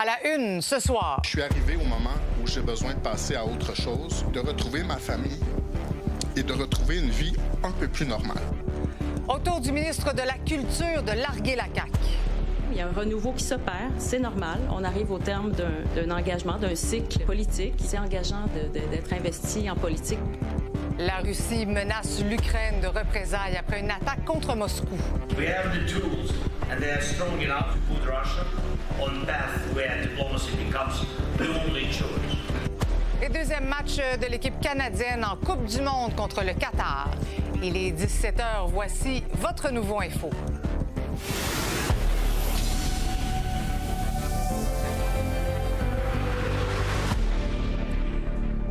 À la une ce soir. Je suis arrivé au moment où j'ai besoin de passer à autre chose, de retrouver ma famille et de retrouver une vie un peu plus normale. Autour du ministre de la Culture de larguer la CAQ. Il y a un renouveau qui s'opère, c'est normal. On arrive au terme d'un engagement, d'un cycle politique. C'est engageant d'être investi en politique. La Russie menace l'Ukraine de représailles après une attaque contre Moscou. We have the tools and they are strong enough to put Russia on path where diplomacy becomes the only choice. Et deuxième match de l'équipe canadienne en Coupe du Monde contre le Qatar. Il est 17h, voici votre nouveau info.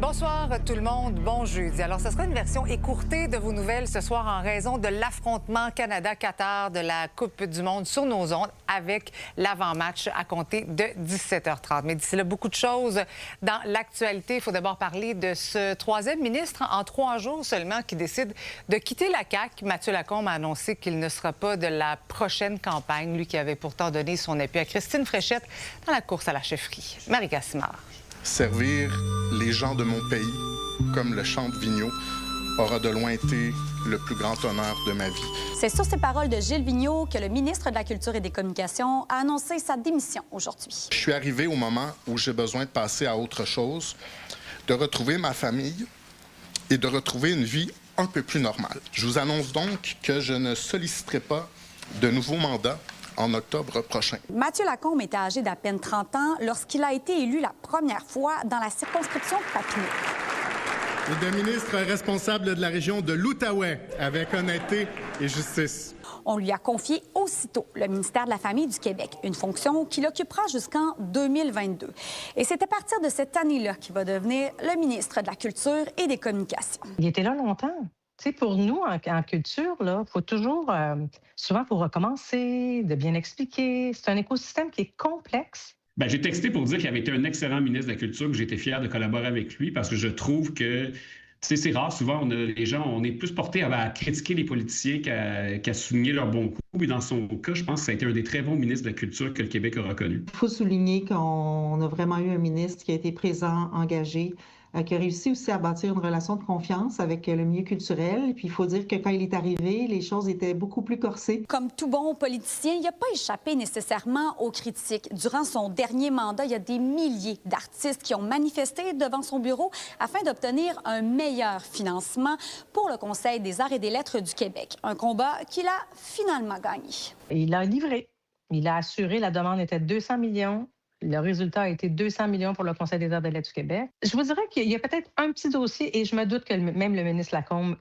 Bonsoir tout le monde, bon jeudi. Alors, ce sera une version écourtée de vos nouvelles ce soir en raison de l'affrontement Canada-Qatar de la Coupe du Monde sur nos ondes avec l'avant-match à compter de 17h30. Mais d'ici là, beaucoup de choses dans l'actualité. Il faut d'abord parler de ce troisième ministre en 3 jours seulement qui décide de quitter la CAQ. Mathieu Lacombe a annoncé qu'il ne sera pas de la prochaine campagne, lui qui avait pourtant donné son appui à Christine Fréchette dans la course à la chefferie. Marie Gassimard. Servir les gens de mon pays, comme le chante Vigneault, aura de loin été le plus grand honneur de ma vie. C'est sur ces paroles de Gilles Vigneault que le ministre de la Culture et des Communications a annoncé sa démission aujourd'hui. Je suis arrivé au moment où j'ai besoin de passer à autre chose, de retrouver ma famille et de retrouver une vie un peu plus normale. Je vous annonce donc que je ne solliciterai pas de nouveaux mandats en octobre prochain. Mathieu Lacombe était âgé d'à peine 30 ans lorsqu'il a été élu la première fois dans la circonscription de Papineau. Et de ministre responsable de la région de l'Outaouais, avec honnêteté et justice. On lui a confié aussitôt le ministère de la Famille du Québec, une fonction qu'il occupera jusqu'en 2022. Et c'est à partir de cette année-là qu'il va devenir le ministre de la Culture et des Communications. Il était là longtemps. Tu sais, pour nous, en culture, il faut toujours, souvent, pour recommencer, de bien expliquer. C'est un écosystème qui est complexe. Bien, j'ai texté pour dire qu'il avait été un excellent ministre de la Culture, que j'étais fier de collaborer avec lui parce que je trouve que, tu sais, c'est rare. Souvent, les gens, on est plus portés à critiquer les politiciens qu'à souligner leurs bons coups. Et dans son cas, je pense que ça a été un des très bons ministres de la Culture que le Québec a reconnu. Il faut souligner qu'on a vraiment eu un ministre qui a été présent, engagé, qui a réussi aussi à bâtir une relation de confiance avec le milieu culturel. Et puis, il faut dire que quand il est arrivé, les choses étaient beaucoup plus corsées. Comme tout bon politicien, il n'a pas échappé nécessairement aux critiques. Durant son dernier mandat, il y a des milliers d'artistes qui ont manifesté devant son bureau afin d'obtenir un meilleur financement pour le Conseil des arts et des lettres du Québec. Un combat qu'il a finalement gagné. Et il a livré. Il a assuré, la demande était de 200 millions. Le résultat a été 200 millions pour le Conseil des arts et des lettres du Québec. Je vous dirais qu'il y a peut-être un petit dossier, et je me doute que même le ministre Lacombe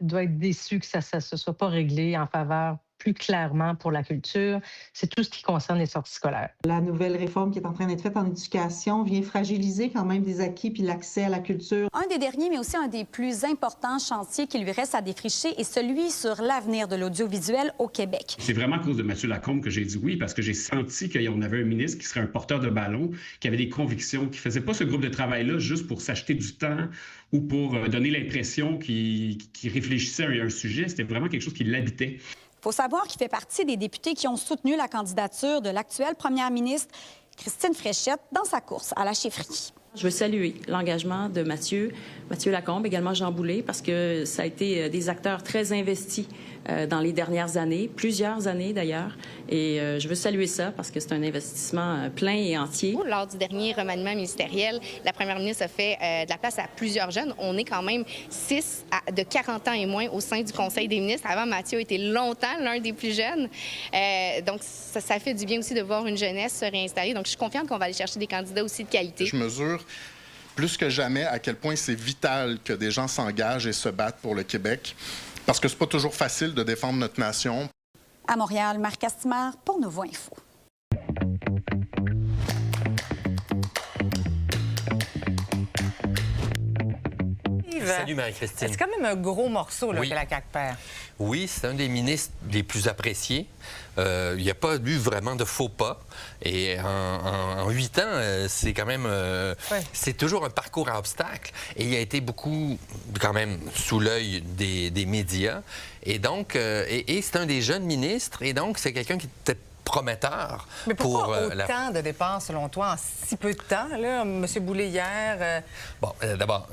doit être déçu que ça ne se soit pas réglé en faveur plus clairement pour la culture. C'est tout ce qui concerne les sorties scolaires. La nouvelle réforme qui est en train d'être faite en éducation vient fragiliser quand même des acquis puis l'accès à la culture. Un des derniers, mais aussi un des plus importants chantiers qui lui reste à défricher est celui sur l'avenir de l'audiovisuel au Québec. C'est vraiment à cause de Mathieu Lacombe que j'ai dit oui, parce que j'ai senti qu'on avait un ministre qui serait un porteur de ballon, qui avait des convictions, qui ne faisait pas ce groupe de travail-là juste pour s'acheter du temps ou pour donner l'impression qu'il réfléchissait à un sujet. C'était vraiment quelque chose qui l'habitait. Il faut savoir qu'il fait partie des députés qui ont soutenu la candidature de l'actuelle première ministre Christine Fréchette dans sa course à la chefferie. Je veux saluer l'engagement de Mathieu Lacombe, également Jean Boulet, parce que ça a été des acteurs très investis dans les dernières années, plusieurs années d'ailleurs. Et je veux saluer ça parce que c'est un investissement plein et entier. Lors du dernier remaniement ministériel, la première ministre a fait de la place à plusieurs jeunes. On est quand même 6 de 40 ans et moins au sein du Conseil des ministres. Avant, Mathieu était longtemps l'un des plus jeunes. Donc, ça fait du bien aussi de voir une jeunesse se réinstaller. Donc, je suis confiante qu'on va aller chercher des candidats aussi de qualité. Je mesure plus que jamais à quel point c'est vital que des gens s'engagent et se battent pour le Québec, parce que c'est pas toujours facile de défendre notre nation. À Montréal, Marc Castimard pour Nouveau Info. Salut Marie-Christine. C'est quand même un gros morceau là, oui. que la CAQ perd. Oui, c'est un des ministres les plus appréciés. Il n'y a pas eu vraiment de faux pas. Et en 8 ans, c'est quand même... C'est toujours un parcours à obstacles. Et il a été beaucoup, quand même, sous l'œil des médias. Et donc, c'est un des jeunes ministres. Et donc, c'est quelqu'un qui était prometteur. Mais pourquoi autant de départs, selon toi, en si peu de temps, là, M. Boulay hier? Bon, d'abord,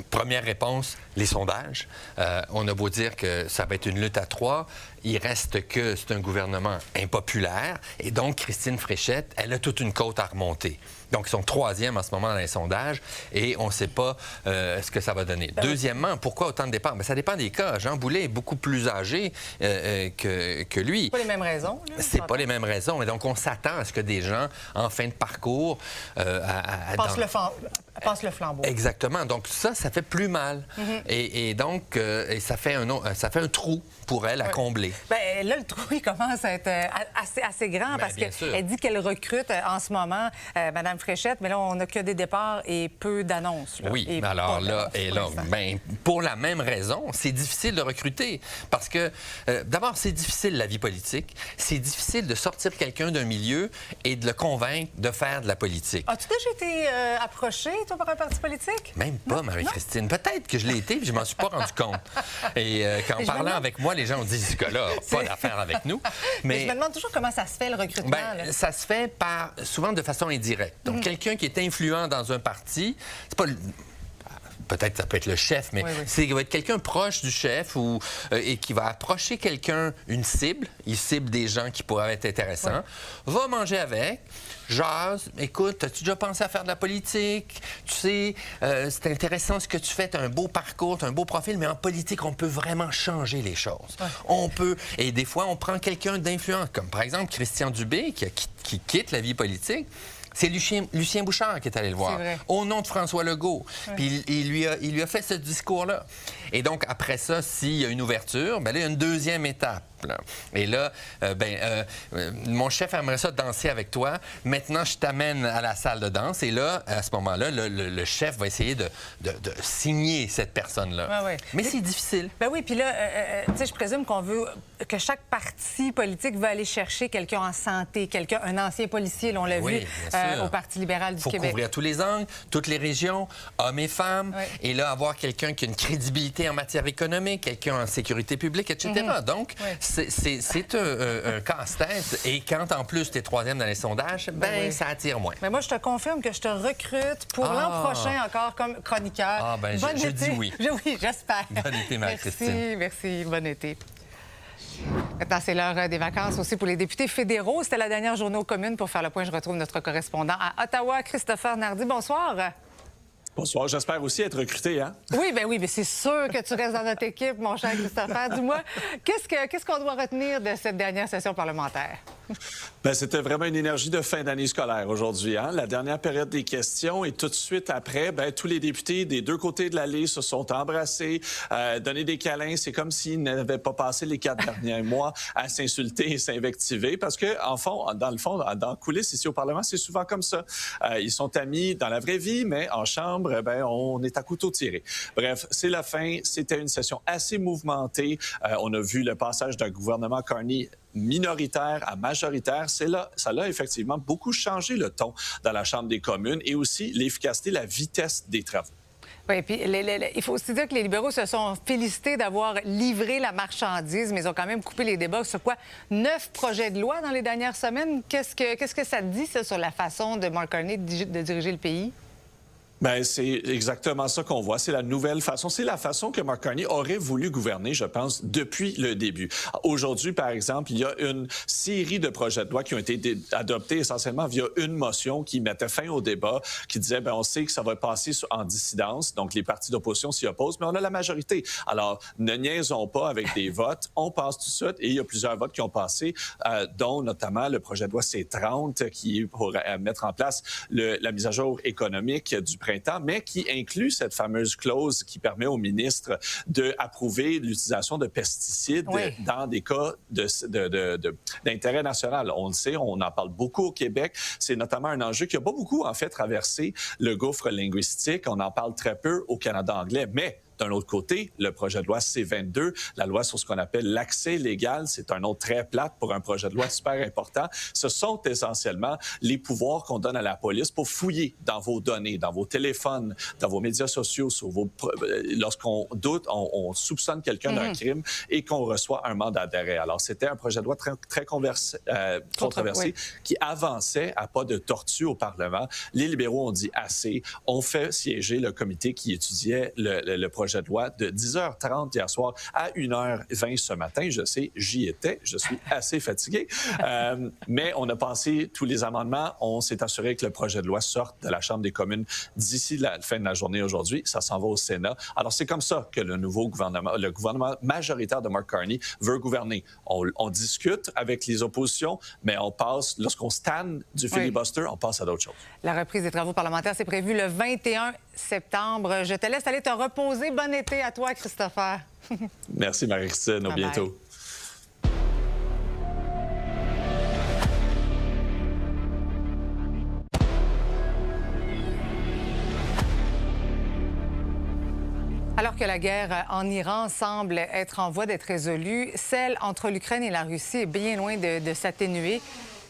première réponse, les sondages. On a beau dire que ça va être une lutte à 3, il reste que c'est un gouvernement impopulaire et donc Christine Fréchette, elle a toute une côte à remonter. Donc, ils sont 3e en ce moment dans les sondages et on ne sait pas ce que ça va donner. Deuxièmement, pourquoi autant de départs? Bien, ça dépend des cas. Jean Boulet est beaucoup plus âgé que lui. C'est pas les mêmes raisons. C'est pas les mêmes raisons. Et donc, on s'attend à ce que des gens, en fin de parcours... Passe le flambeau. Exactement. Donc, ça fait plus mal. Et donc, ça fait un trou pour elle à combler. Bien, là, le trou, il commence à être assez grand parce qu'elle dit qu'elle recrute en ce moment Mme Fréchette, mais là, on n'a que des départs et peu d'annonces. Oui, alors là, pour la même raison, c'est difficile de recruter. Parce que, d'abord, c'est difficile, la vie politique. C'est difficile de sortir quelqu'un d'un milieu et de le convaincre de faire de la politique. As-tu déjà été approché, toi, par un parti politique? Même pas, Marie-Christine. Peut-être que je l'ai été, puis je m'en suis pas rendu compte. Et qu'en parlant avec moi, les gens ont dit ce gars-là, pas d'affaire avec nous. Mais je me demande toujours comment ça se fait, le recrutement. Ça se fait souvent de façon indirecte. Donc, quelqu'un qui est influent dans un parti, c'est pas... Peut-être que ça peut être le chef, mais il va être quelqu'un proche du chef et qui va approcher quelqu'un, une cible, il cible des gens qui pourraient être intéressants, va manger avec, jase, écoute, as-tu déjà pensé à faire de la politique? Tu sais, c'est intéressant ce que tu fais, tu as un beau parcours, tu as un beau profil, mais en politique, on peut vraiment changer les choses. On peut, et des fois, on prend quelqu'un d'influent, comme par exemple Christian Dubé, qui quitte la vie politique. C'est Lucien Bouchard qui est allé le voir, au nom de François Legault. Puis il lui a fait ce discours-là. Et donc, après ça, s'il y a une ouverture, bien là, il y a une deuxième étape. Là. Et là, mon chef aimerait ça danser avec toi. Maintenant, je t'amène à la salle de danse. Et là, à ce moment-là, le chef va essayer de signer cette personne-là. Mais c'est difficile. Ben oui, puis là, tu sais, je présume qu'on veut que chaque parti politique va aller chercher quelqu'un en santé, un ancien policier, là, on l'a vu au Parti libéral du Québec. Il faut couvrir tous les angles, toutes les régions, hommes et femmes. Et là, avoir quelqu'un qui a une crédibilité en matière économique, quelqu'un en sécurité publique, etc. Donc, c'est un casse-tête. Et quand, en plus, tu es 3e dans les sondages, ça attire moins. Mais moi, je te confirme que je te recrute pour l'an prochain encore comme chroniqueur. Je dis oui. Oui, j'espère. Bon été, Marie-Christine. Merci. Bon été. Maintenant, c'est l'heure des vacances aussi pour les députés fédéraux. C'était la dernière journée aux communes. Pour faire le point, je retrouve notre correspondant à Ottawa, Christopher Nardi. Bonsoir. Bonsoir, j'espère aussi être recruté, hein? Oui, mais c'est sûr que tu restes dans notre équipe, mon cher Christopher. Dis-moi, qu'est-ce qu'on doit retenir de cette dernière session parlementaire? C'était vraiment une énergie de fin d'année scolaire aujourd'hui, hein? La dernière période des questions et tout de suite après, tous les députés des deux côtés de l'allée se sont embrassés, donné des câlins. C'est comme s'ils n'avaient pas passé les 4 derniers mois à s'insulter et s'invectiver parce que, dans le coulisses ici au Parlement, c'est souvent comme ça. Ils sont amis dans la vraie vie, mais en chambre, on est à couteau tiré. Bref, c'est la fin. C'était une session assez mouvementée. On a vu le passage d'un gouvernement Carney minoritaire à majoritaire. Ça a effectivement beaucoup changé le ton dans la Chambre des communes et aussi l'efficacité, la vitesse des travaux. Oui, puis il faut aussi dire que les libéraux se sont félicités d'avoir livré la marchandise, mais ils ont quand même coupé les débats sur 9 projets de loi dans les dernières semaines. Qu'est-ce que ça dit, ça, sur la façon de Mark Carney de diriger le pays? C'est exactement ça qu'on voit. C'est la nouvelle façon. C'est la façon que Mark Carney aurait voulu gouverner, je pense, depuis le début. Aujourd'hui, par exemple, il y a une série de projets de loi qui ont été adoptés essentiellement via une motion qui mettait fin au débat, qui disait, on sait que ça va passer en dissidence, donc les partis d'opposition s'y opposent, mais on a la majorité. Alors, ne niaisons pas avec des votes. On passe tout de suite et il y a plusieurs votes qui ont passé, dont notamment le projet de loi C-30 qui est pour mettre en place la mise à jour économique du printemps, mais qui inclut cette fameuse clause qui permet au ministre d'approuver l'utilisation de pesticides dans des cas d'intérêt national. On le sait, on en parle beaucoup au Québec. C'est notamment un enjeu qui n'a pas beaucoup, en fait, traversé le gouffre linguistique. On en parle très peu au Canada anglais, mais D'un autre côté, le projet de loi C-22, la loi sur ce qu'on appelle l'accès légal, c'est un nom très plate pour un projet de loi super important. Ce sont essentiellement les pouvoirs qu'on donne à la police pour fouiller dans vos données, dans vos téléphones, dans vos médias sociaux, lorsqu'on doute, on soupçonne quelqu'un d'un crime et qu'on reçoit un mandat d'arrêt. Alors, c'était un projet de loi très controversé qui avançait à pas de tortue au Parlement. Les libéraux ont dit assez. On fait siéger le comité qui étudiait le projet de loi de 10h30 hier soir à 1h20 ce matin. Je sais, j'y étais. Je suis assez fatigué. Mais on a passé tous les amendements. On s'est assuré que le projet de loi sorte de la Chambre des communes d'ici la fin de la journée aujourd'hui. Ça s'en va au Sénat. Alors, c'est comme ça que le gouvernement majoritaire de Mark Carney veut gouverner. On discute avec les oppositions, mais on passe, lorsqu'on stanne du filibuster, on passe à d'autres choses. La reprise des travaux parlementaires, c'est prévu le 21 septembre. Je te laisse aller te reposer. Bon été à toi, Christopher. Merci, Marie-Christine. À bientôt. Alors que la guerre en Iran semble être en voie d'être résolue, celle entre l'Ukraine et la Russie est bien loin de s'atténuer.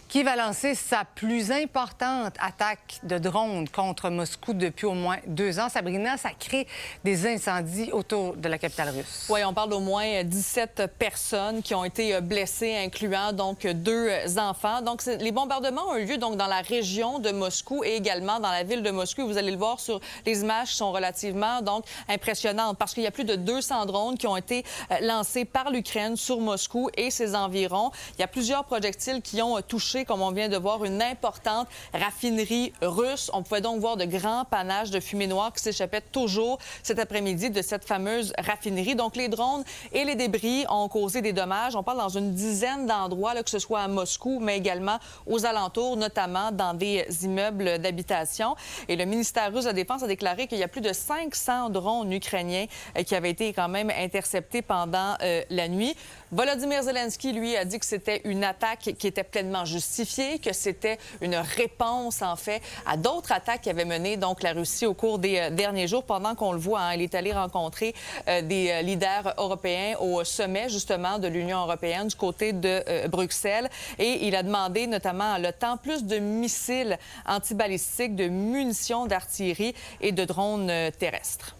Qui va lancer sa plus importante attaque de drones contre Moscou depuis au moins 2 ans. Sabrina, ça crée des incendies autour de la capitale russe. Oui, on parle d'au moins 17 personnes qui ont été blessées, incluant donc 2 enfants. Donc, les bombardements ont eu lieu donc dans la région de Moscou et également dans la ville de Moscou. Vous allez le voir sur les images qui sont relativement donc impressionnantes parce qu'il y a plus de 200 drones qui ont été lancés par l'Ukraine sur Moscou et ses environs. Il y a plusieurs projectiles qui ont touché, comme on vient de voir, une importante raffinerie russe. On pouvait donc voir de grands panaches de fumée noire qui s'échappaient toujours cet après-midi de cette fameuse raffinerie. Donc, les drones et les débris ont causé des dommages. On parle dans une dizaine d'endroits, que ce soit à Moscou, mais également aux alentours, notamment dans des immeubles d'habitation. Et le ministère russe de la Défense a déclaré qu'il y a plus de 500 drones ukrainiens qui avaient été quand même interceptés pendant la nuit. Volodymyr Zelensky, lui, a dit que c'était une attaque qui était pleinement justifiée, que c'était une réponse, en fait, à d'autres attaques qu'avait menées donc la Russie au cours des derniers jours. Pendant qu'on le voit, il est allé rencontrer des leaders européens au sommet, justement, de l'Union européenne du côté de Bruxelles. Et il a demandé, notamment, le temps plus de missiles antibalistiques, de munitions d'artillerie et de drones terrestres.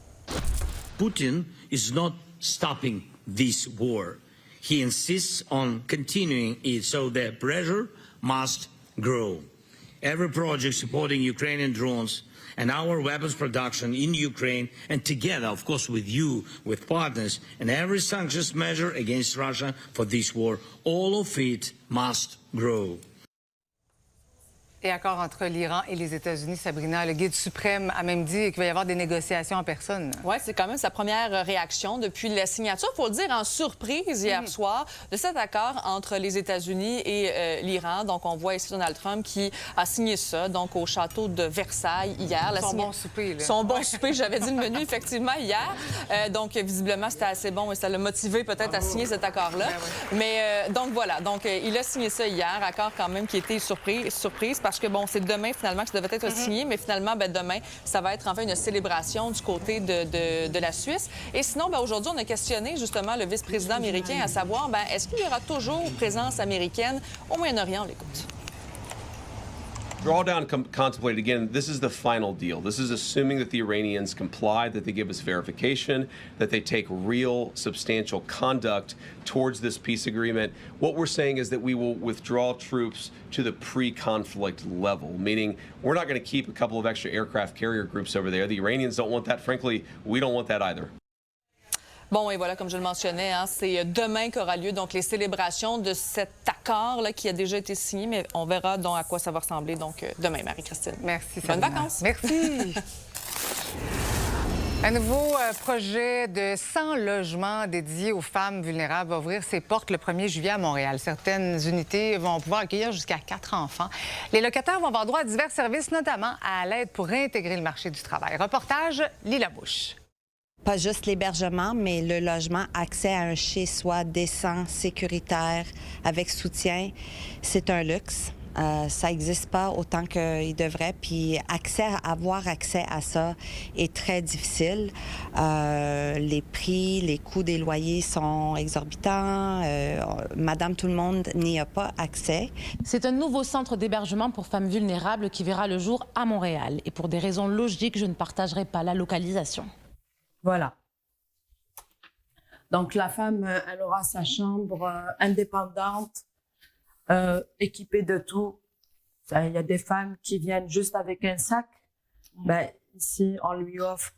Putin is not stopping this war. He insists on continuing it, so the pressure must grow. Every project supporting Ukrainian drones and our weapons production in Ukraine, and together, of course, with you, with partners, and every sanctions measure against Russia for this war, all of it must grow. Et accord entre l'Iran et les États-Unis, Sabrina, le guide suprême a même dit qu'il va y avoir des négociations en personne. Oui, c'est quand même sa première réaction depuis la signature, il faut le dire, en surprise hier soir, de cet accord entre les États-Unis et l'Iran. Donc, on voit ici Donald Trump qui a signé ça, donc au château de Versailles hier. Bon souper, là. Son bon souper, j'avais dit le menu, effectivement, hier. Donc, visiblement, c'était assez bon et ça l'a motivé peut-être à signer cet accord-là. Mais donc, voilà. Donc, il a signé ça hier, accord quand même qui était surprise parce que, bon, c'est demain, finalement, que ça devait être signé, mais finalement, demain, ça va être enfin une célébration du côté de la Suisse. Et sinon, aujourd'hui, on a questionné, justement, le vice-président américain à savoir, est-ce qu'il y aura toujours présence américaine au Moyen-Orient? On l'écoute. Drawdown contemplated, again, this is the final deal. This is assuming that the Iranians comply, that they give us verification, that they take real, substantial conduct towards this peace agreement. What we're saying is that we will withdraw troops to the pre-conflict level, meaning we're not going to keep a couple of extra aircraft carrier groups over there. The Iranians don't want that. Frankly, we don't want that either. Bon, et voilà, comme je le mentionnais, c'est demain qu'aura lieu donc les célébrations de cet accord-là qui a déjà été signé, mais on verra donc à quoi ça va ressembler donc demain, Marie-Christine. Merci, Bonnes Sabrina. vacances. Merci. Un nouveau projet de 100 logements dédiés aux femmes vulnérables va ouvrir ses portes le 1er juillet à Montréal. Certaines unités vont pouvoir accueillir jusqu'à 4 enfants. Les locataires vont avoir droit à divers services, notamment à l'aide pour réintégrer le marché du travail. Reportage, Lila Bouche. Pas juste l'hébergement, mais le logement, accès à un chez-soi décent, sécuritaire, avec soutien, c'est un luxe. Ça n'existe pas autant qu'il devrait. Puis avoir accès à ça est très difficile. Les prix, les coûts des loyers sont exorbitants. Madame Tout-le-Monde n'y a pas accès. C'est un nouveau centre d'hébergement pour femmes vulnérables qui verra le jour à Montréal. Et pour des raisons logiques, je ne partagerai pas la localisation. Voilà. Donc, la femme, elle aura sa chambre indépendante, équipée de tout. Il y a des femmes qui viennent juste avec un sac. Ben, ici, on lui offre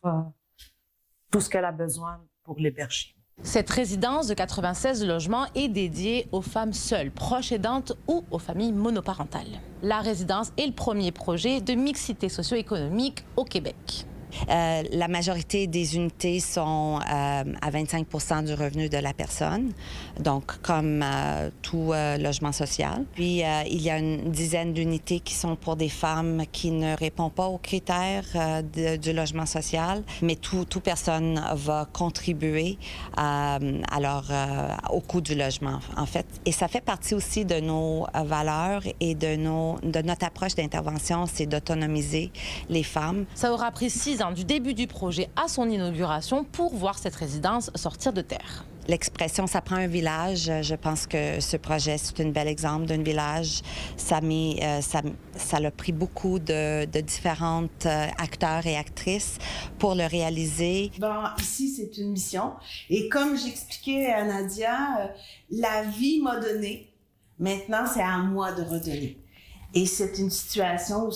tout ce qu'elle a besoin pour l'héberger. Cette résidence de 96 logements est dédiée aux femmes seules, proches aidantes ou aux familles monoparentales. La résidence est le premier projet de mixité socio-économique au Québec. La majorité des unités sont à 25% du revenu de la personne, donc comme tout logement social. Puis, il y a une dizaine d'unités qui sont pour des femmes qui ne répondent pas aux critères du logement social, mais toute personne va contribuer au coût du logement, en fait. Et ça fait partie aussi de nos valeurs et de notre approche d'intervention, c'est d'autonomiser les femmes. Ça aura pris 6 ans du début du projet à son inauguration pour voir cette résidence sortir de terre. L'expression « ça prend un village », je pense que ce projet, c'est un bel exemple d'un village. Ça a pris beaucoup de différents acteurs et actrices pour le réaliser. Bon, ici, c'est une mission. Et comme j'expliquais à Nadia, la vie m'a donné. Maintenant, c'est à moi de redonner. Et c'est une situation où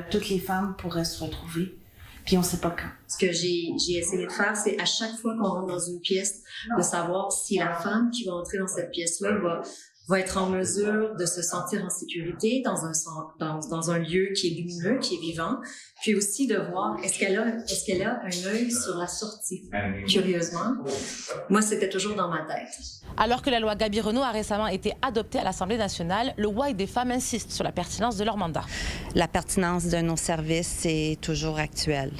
toutes les femmes pourraient se retrouver. Puis on ne sait pas quand. Ce que j'ai essayé de faire, c'est à chaque fois qu'on rentre dans une pièce, de savoir si la femme qui va entrer dans cette pièce-là va être en mesure de se sentir en sécurité dans un lieu qui est lumineux, qui est vivant, puis aussi de voir est-ce qu'elle a un œil sur la sortie. Curieusement, moi, c'était toujours dans ma tête. Alors que la loi Gabironneau a récemment été adoptée à l'Assemblée nationale, le Y des femmes insiste sur la pertinence de leur mandat. La pertinence de nos services est toujours actuelle.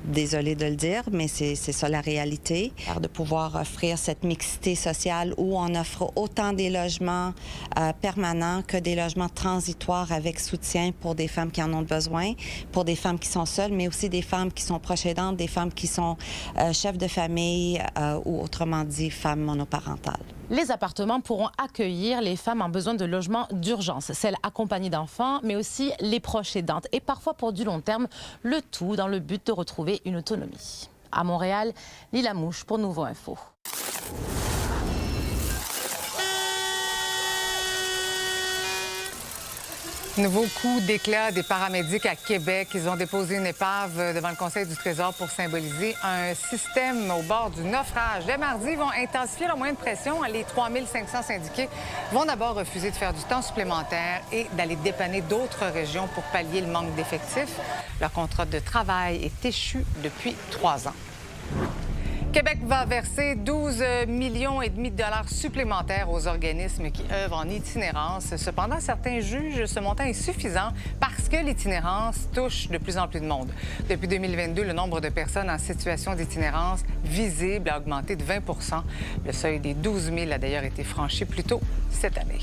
Désolée de le dire, mais c'est ça la réalité. De pouvoir offrir cette mixité sociale où on offre autant des logements permanents que des logements transitoires avec soutien pour des femmes qui en ont besoin, pour des femmes qui sont seules, mais aussi des femmes qui sont proches aidantes, des femmes qui sont chefs de famille ou autrement dit femmes monoparentales. Les appartements pourront accueillir les femmes en besoin de logement d'urgence, celles accompagnées d'enfants, mais aussi les proches aidantes et parfois pour du long terme, le tout dans le but de retrouver une autonomie. À Montréal, Lila Mouche pour Nouveau Info. Nouveau coup d'éclat des paramédics à Québec. Ils ont déposé une épave devant le Conseil du Trésor pour symboliser un système au bord du naufrage. Dès mardi, ils vont intensifier leur moyen de pression. Les 3500 syndiqués vont d'abord refuser de faire du temps supplémentaire et d'aller dépanner d'autres régions pour pallier le manque d'effectifs. Leur contrat de travail est échu depuis 3 ans. Québec va verser 12,5 millions de dollars supplémentaires aux organismes qui œuvrent en itinérance. Cependant, certains jugent ce montant est suffisant parce que l'itinérance touche de plus en plus de monde. Depuis 2022, le nombre de personnes en situation d'itinérance visible a augmenté de 20 %. Le seuil des 12 000 a d'ailleurs été franchi plus tôt cette année.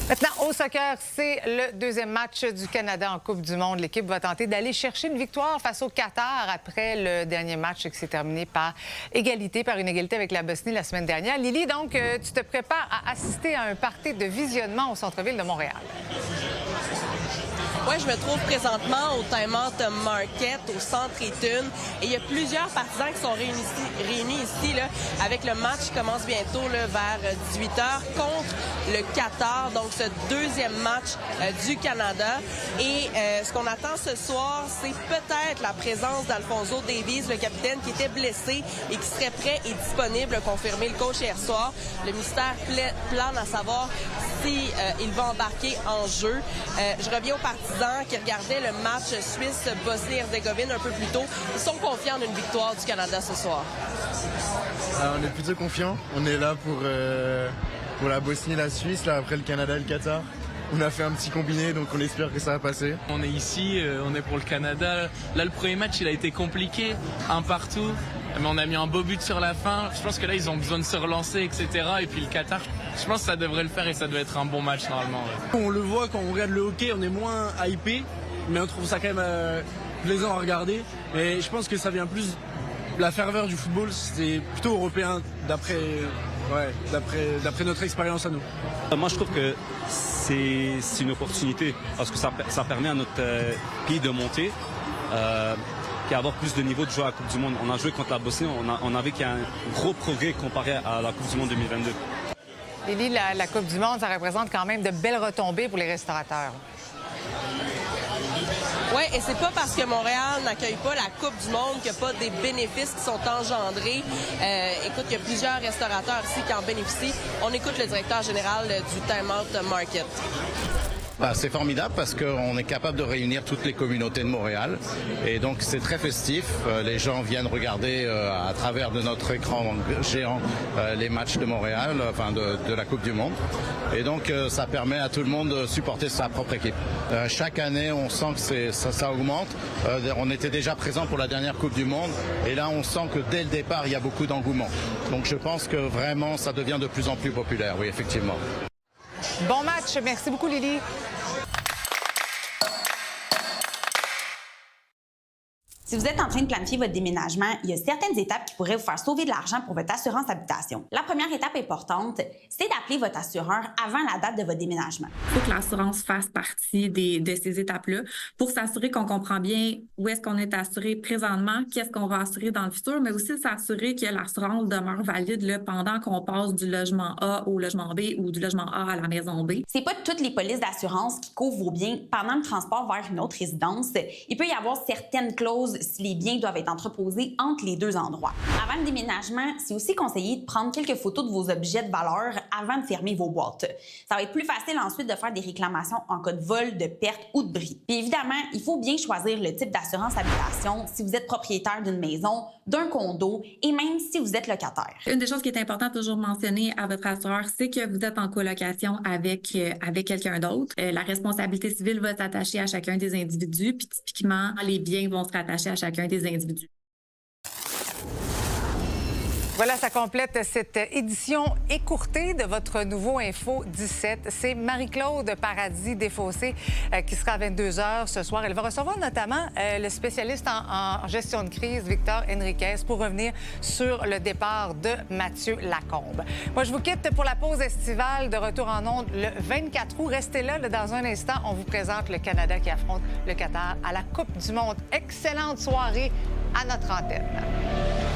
Maintenant, au soccer, c'est le deuxième match du Canada en Coupe du monde. L'équipe va tenter d'aller chercher une victoire face au Qatar après le dernier match qui s'est terminé par une égalité avec la Bosnie la semaine dernière. Lily, donc, tu te prépares à assister à un party de visionnement au centre-ville de Montréal. Oui, je me trouve présentement au Time Out Market, au Centre Eaton. Et il y a plusieurs partisans qui sont réunis ici là, avec le match qui commence bientôt là, vers 18h contre le Qatar. Donc, ce deuxième match du Canada. Et ce qu'on attend ce soir, c'est peut-être la présence d'Alfonso Davies, le capitaine qui était blessé et qui serait prêt et disponible, confirmé le coach hier soir. Le mystère plane à savoir si il va embarquer en jeu. Je reviens aux partisans qui regardaient le match Suisse-Bosnie-Herzégovine un peu plus tôt. Ils sont confiants d'une victoire du Canada ce soir. On est plutôt confiants. On est là pour la Bosnie et la Suisse, là, après le Canada et le Qatar. On a fait un petit combiné, donc on espère que ça va passer. On est ici, on est pour le Canada. Là, le premier match, il a été compliqué, un partout. Mais on a mis un beau but sur la fin. Je pense que là, ils ont besoin de se relancer, etc. Et puis le Qatar, Je pense que ça devrait le faire et ça doit être un bon match normalement. Ouais. On le voit quand on regarde le hockey, on est moins hypé, mais on trouve ça quand même plaisant à regarder. Et je pense que ça vient plus de la ferveur du football, c'est plutôt européen d'après notre expérience à nous. Moi, je trouve que c'est une opportunité parce que ça permet à notre pays de monter. Et avoir plus de niveau de jouer à la Coupe du Monde. On a joué contre la Bosnie, on avait un gros progrès comparé à la Coupe du Monde 2022. Lily, la Coupe du Monde, ça représente quand même de belles retombées pour les restaurateurs. Oui, et c'est pas parce que Montréal n'accueille pas la Coupe du Monde qu'il n'y a pas des bénéfices qui sont engendrés. Écoute, il y a plusieurs restaurateurs ici qui en bénéficient. On écoute le directeur général du Time Out Market. C'est formidable parce qu'on est capable de réunir toutes les communautés de Montréal et donc c'est très festif. Les gens viennent regarder à travers de notre écran géant les matchs de Montréal, enfin de la Coupe du Monde. Et donc ça permet à tout le monde de supporter sa propre équipe. Chaque année, on sent que ça augmente. On était déjà présent pour la dernière Coupe du Monde et là on sent que dès le départ il y a beaucoup d'engouement. Donc je pense que vraiment ça devient de plus en plus populaire, oui effectivement. Bon match, merci beaucoup Lily. Si vous êtes en train de planifier votre déménagement, il y a certaines étapes qui pourraient vous faire sauver de l'argent pour votre assurance habitation. La première étape importante, c'est d'appeler votre assureur avant la date de votre déménagement. Il faut que l'assurance fasse partie de ces étapes-là pour s'assurer qu'on comprend bien où est-ce qu'on est assuré présentement, qu'est-ce qu'on va assurer dans le futur, mais aussi s'assurer que l'assurance demeure valide là, pendant qu'on passe du logement A au logement B ou du logement A à la maison B. C'est pas toutes les polices d'assurance qui couvrent vos biens pendant le transport vers une autre résidence. Il peut y avoir certaines clauses si les biens doivent être entreposés entre les deux endroits. Avant le déménagement, c'est aussi conseillé de prendre quelques photos de vos objets de valeur avant de fermer vos boîtes. Ça va être plus facile ensuite de faire des réclamations en cas de vol, de perte ou de bris. Puis évidemment, il faut bien choisir le type d'assurance habitation si vous êtes propriétaire d'une maison, d'un condo et même si vous êtes locataire. Une des choses qui est importante toujours mentionner à votre assureur, c'est que vous êtes en colocation avec quelqu'un d'autre. La responsabilité civile va s'attacher à chacun des individus, puis typiquement, les biens vont se rattacher à chacun des individus. Voilà, ça complète cette édition écourtée de votre nouveau Info 17. C'est Marie-Claude Paradis-Desfossés qui sera à 22h ce soir. Elle va recevoir notamment le spécialiste en gestion de crise, Victor Henriquez, pour revenir sur le départ de Mathieu Lacombe. Moi, je vous quitte pour la pause estivale, de retour en ondes le 24 août. Restez là, dans un instant, on vous présente le Canada qui affronte le Qatar à la Coupe du Monde. Excellente soirée à notre antenne.